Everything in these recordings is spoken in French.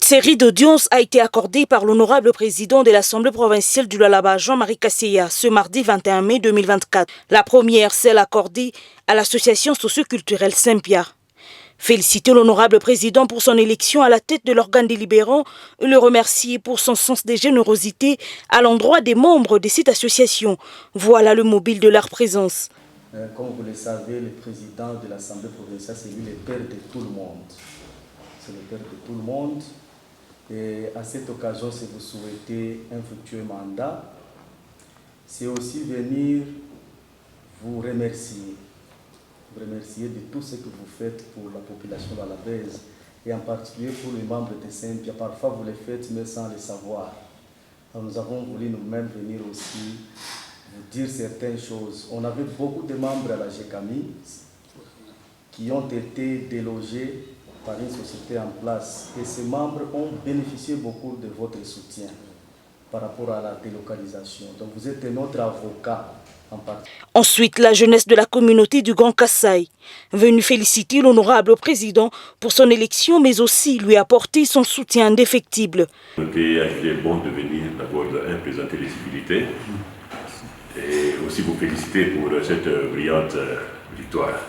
série d'audiences a été accordée par l'honorable président de l'Assemblée provinciale du Lualaba, Jean-Marie Kasseya, ce mardi 21 mai 2024. La première, celle accordée à l'association socioculturelle Saint-Pierre. Féliciter l'honorable président pour son élection à la tête de l'organe délibérant et le remercier pour son sens de générosité à l'endroit des membres de cette association. Voilà le mobile de leur présence. Comme vous le savez, le président de l'Assemblée provinciale, c'est lui le père de tout le monde. C'est le père de tout le monde. Et à cette occasion, si vous souhaitez un futur mandat, c'est aussi venir vous remercier. Vous remercier de tout ce que vous faites pour la population lualabaise et en particulier pour les membres de Saint-Pierre. Parfois, vous le faites, mais sans le savoir. Alors, nous avons voulu nous-mêmes venir aussi vous dire certaines choses. On avait beaucoup de membres à la GECAMI qui ont été délogés par une société en place. Et ces membres ont bénéficié beaucoup de votre soutien par rapport à la délocalisation. Donc vous êtes notre avocat en partie. Ensuite, la jeunesse de la communauté du Grand Kasaï, venue féliciter l'honorable président pour son élection, mais aussi lui apporter son soutien indéfectible. Il est bon de venir d'abord présenter les civilités et aussi vous féliciter pour cette brillante victoire.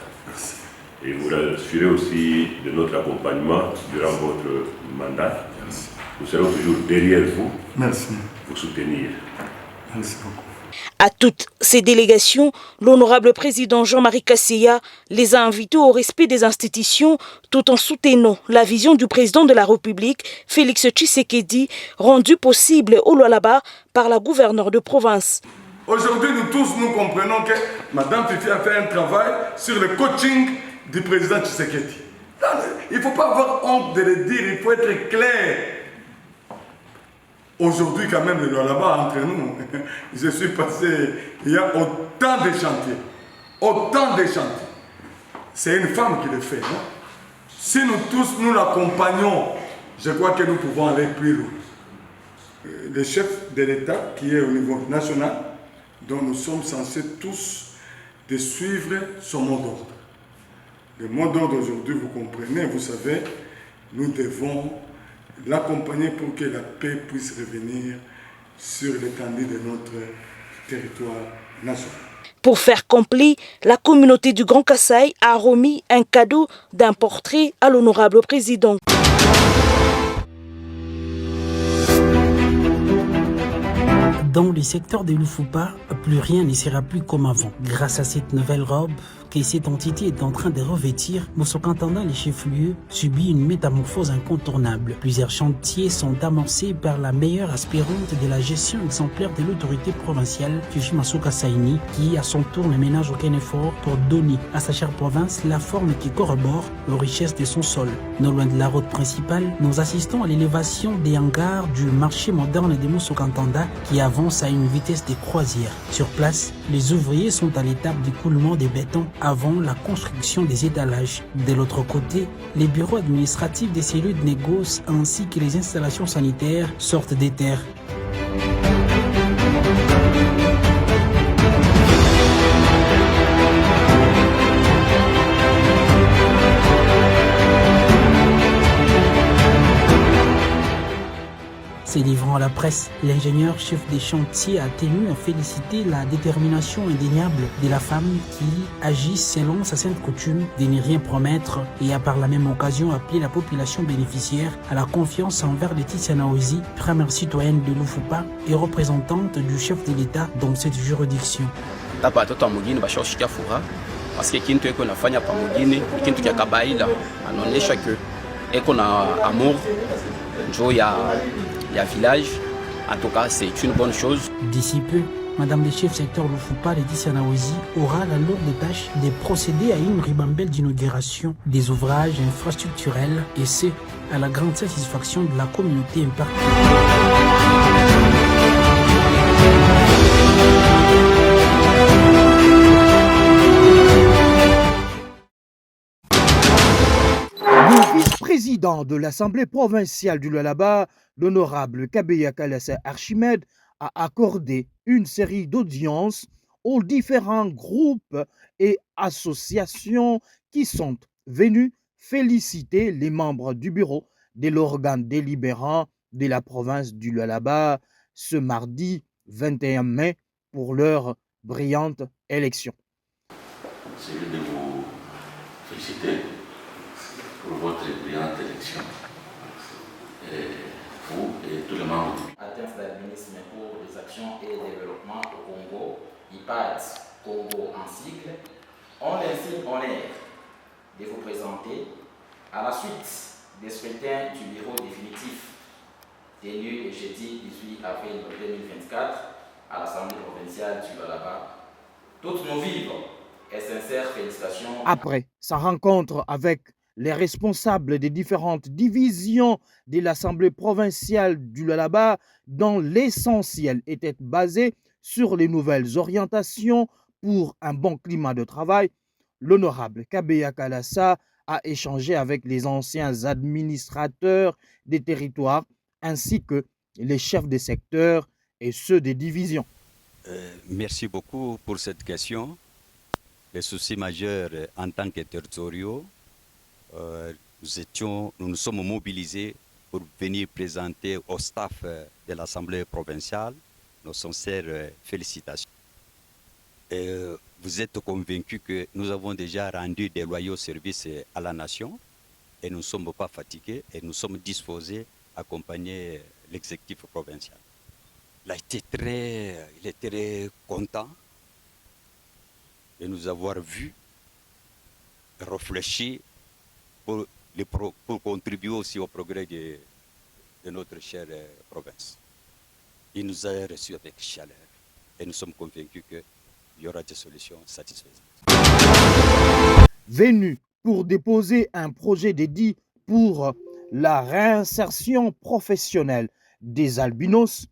Et vous assurer aussi de notre accompagnement durant votre mandat. Nous serons toujours derrière vous. Merci. Pour soutenir. Merci beaucoup. À toutes ces délégations, l'honorable président Jean-Marie Kasseya les a invités au respect des institutions tout en soutenant la vision du président de la République, Félix Tshisekedi, rendue possible au Lualaba par la gouverneure de province. Aujourd'hui, nous tous, nous comprenons que Mme Fifi a fait un travail sur le coaching du président Tshisekedi. Il ne faut pas avoir honte de le dire, il faut être clair. Aujourd'hui, quand même, le Lualaba entre nous, je suis passé, il y a autant de chantiers. Autant de chantiers. C'est une femme qui le fait, non? Si nous tous, nous l'accompagnons, je crois que nous pouvons aller plus loin. Le chef de l'État, qui est au niveau national, dont nous sommes censés tous de suivre son mot d'ordre. Le mot d'ordre aujourd'hui, vous comprenez, vous savez, nous devons l'accompagner pour que la paix puisse revenir sur l'étendue de notre territoire national. Pour faire complet, la communauté du Grand Kasaï a remis un cadeau d'un portrait à l'honorable président. Dans le secteur de Lufupa, plus rien ne sera plus comme avant. Grâce à cette nouvelle robe que cette entité est en train de revêtir, Mosokantanda, le chef-lieu, subit une métamorphose incontournable. Plusieurs chantiers sont amorcés par la meilleure aspirante de la gestion exemplaire de l'autorité provinciale, Fifi Masuka Saini, qui à son tour ne ménage aucun effort pour donner à sa chère province la forme qui corrobore aux richesses de son sol. Non loin de la route principale, nous assistons à l'élévation des hangars du marché moderne de Mosokantanda qui avance à une vitesse de croisière. Sur place, les ouvriers sont à l'étape d'écoulement des bétons avant la construction des étalages. De l'autre côté, les bureaux administratifs des cellules de négoce ainsi que les installations sanitaires sortent des terres. Se livrant à la presse, l'ingénieur chef des chantiers a tenu à féliciter la détermination indéniable de la femme qui agit selon sa sainte coutume de ne rien promettre et a par la même occasion appelé la population bénéficiaire à la confiance envers Laetitia Naozi, première citoyenne de Lufupa et représentante du chef de l'État dans cette juridiction. Parce que kintu eko nafanya pa mugini kintu kya kabaila anaonesha que eko na amour njo ya village. En tout cas, c'est une bonne chose. D'ici peu, Madame le chef secteur Lufupa, Laetitia Naozi, aura la lourde tâche de procéder à une ribambelle d'inauguration des ouvrages infrastructurels et ce, à la grande satisfaction de la communauté impartie. Le vice-président de l'Assemblée provinciale du Lualaba, l'honorable Kabeya Kalasa Archimède, a accordé une série d'audiences aux différents groupes et associations qui sont venus féliciter les membres du bureau de l'organe délibérant de la province du Lualaba ce mardi 21 mai pour leur brillante élection. C'est de vous féliciter pour votre brillante élection. Et vous et tous les membres du Atteinte d'albinisme pour les actions et le développement au Congo, IPAD Congo en sigle, ont l'insigne honneur de vous présenter à la suite des scrutins du bureau définitif tenu le jeudi 18 avril 2024 à l'Assemblée provinciale du Lualaba toutes nos vives et sincères félicitations. Après sa rencontre avec les responsables des différentes divisions de l'Assemblée provinciale du Lualaba, dont l'essentiel était basé sur les nouvelles orientations pour un bon climat de travail, l'honorable Kabeya Kalassa a échangé avec les anciens administrateurs des territoires ainsi que les chefs des secteurs et ceux des divisions. Merci beaucoup pour cette question. Les soucis majeurs en tant que territoriaux, nous nous sommes mobilisés pour venir présenter au staff de l'Assemblée provinciale nos sincères félicitations. Vous êtes convaincus que nous avons déjà rendu des loyaux services à la nation et nous ne sommes pas fatigués et nous sommes disposés à accompagner l'exécutif provincial. Il est très content de nous avoir vus, réfléchir pour contribuer aussi au progrès de notre chère province. Il nous a reçus avec chaleur et nous sommes convaincus qu'il y aura des solutions satisfaisantes. Venu pour déposer un projet dédié pour la réinsertion professionnelle des albinos,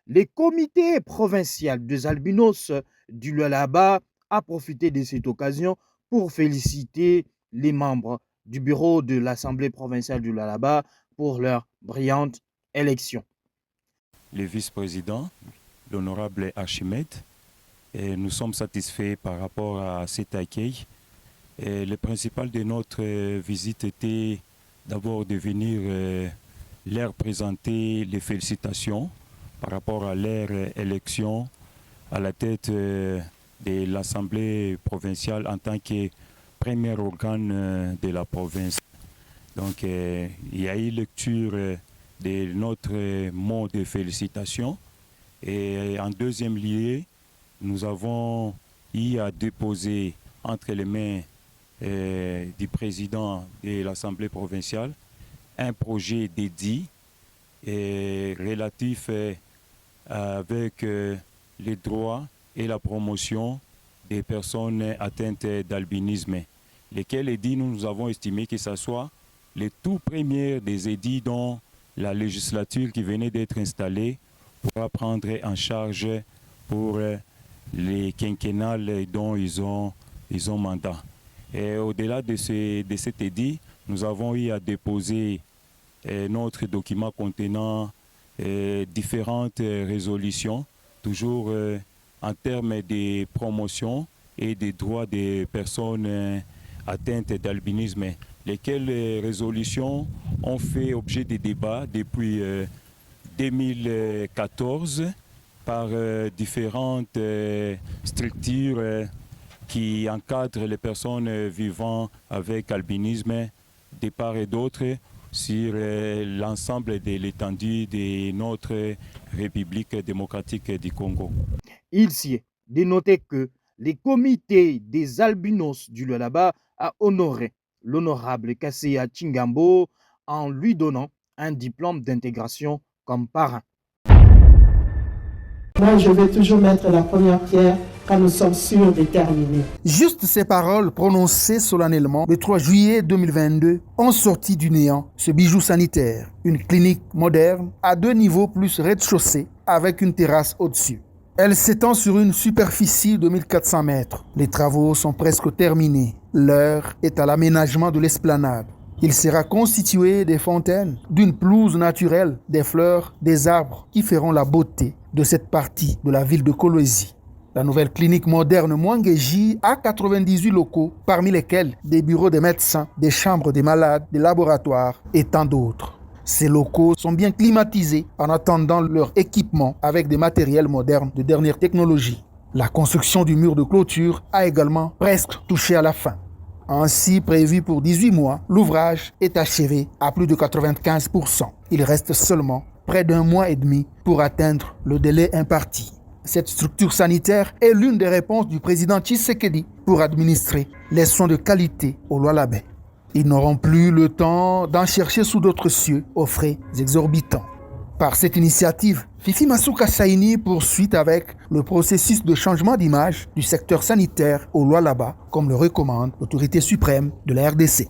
le comité provincial des albinos du Lualaba a profité de cette occasion pour féliciter les membres du bureau de l'Assemblée provinciale du Lualaba pour leur brillante élection. Le vice-président, l'honorable Archimède, et nous sommes satisfaits par rapport à cet accueil. Et le principal de notre visite était d'abord de venir leur présenter les félicitations par rapport à leur élection à la tête de l'Assemblée provinciale en tant que premier organe de la province. Donc il y a eu lecture de notre mot de félicitations. Et en deuxième lieu, nous avons eu à déposer entre les mains du président de l'Assemblée provinciale un projet dédié et relatif avec les droits et la promotion des personnes atteintes d'albinisme, lesquels édits nous avons estimé que ce soit les tout premiers des édits dont la législature qui venait d'être installée pourra prendre en charge pour les quinquennales dont ils ont mandat. Et au-delà de cet édit, nous avons eu à déposer notre document contenant différentes résolutions, toujours en termes de promotion et des droits des personnes atteintes d'albinisme, lesquelles résolutions ont fait objet de débats depuis 2014 par différentes structures qui encadrent les personnes vivant avec albinisme de part et d'autre sur l'ensemble de l'étendue de notre République démocratique du Congo. Il s'y est de noter que le comité des albinos du Lualaba a honoré l'honorable Kaseya Chingambo en lui donnant un diplôme d'intégration comme parrain. Moi, je vais toujours mettre la première pierre quand nous sommes sûrs de terminer. Juste ces paroles prononcées solennellement le 3 juillet 2022 ont sorti du néant ce bijou sanitaire, une clinique moderne à 2 niveaux plus rez-de-chaussée avec une terrasse au-dessus. Elle s'étend sur une superficie de 1400 mètres. Les travaux sont presque terminés. L'heure est à l'aménagement de l'esplanade. Il sera constitué des fontaines, d'une pelouse naturelle, des fleurs, des arbres qui feront la beauté de cette partie de la ville de Kolwezi. La nouvelle clinique moderne Mwangeji a 98 locaux, parmi lesquels des bureaux des médecins, des chambres des malades, des laboratoires et tant d'autres. Ces locaux sont bien climatisés en attendant leur équipement avec des matériels modernes de dernière technologie. La construction du mur de clôture a également presque touché à la fin. Ainsi prévu pour 18 mois, l'ouvrage est achevé à plus de 95%. Il reste seulement près d'un mois et demi pour atteindre le délai imparti. Cette structure sanitaire est l'une des réponses du président Tshisekedi pour administrer les soins de qualité au Lualaba. Ils n'auront plus le temps d'en chercher sous d'autres cieux aux frais exorbitants. Par cette initiative, Fifi Masuka Saini poursuit avec le processus de changement d'image du secteur sanitaire au Lualaba, comme le recommande l'autorité suprême de la RDC.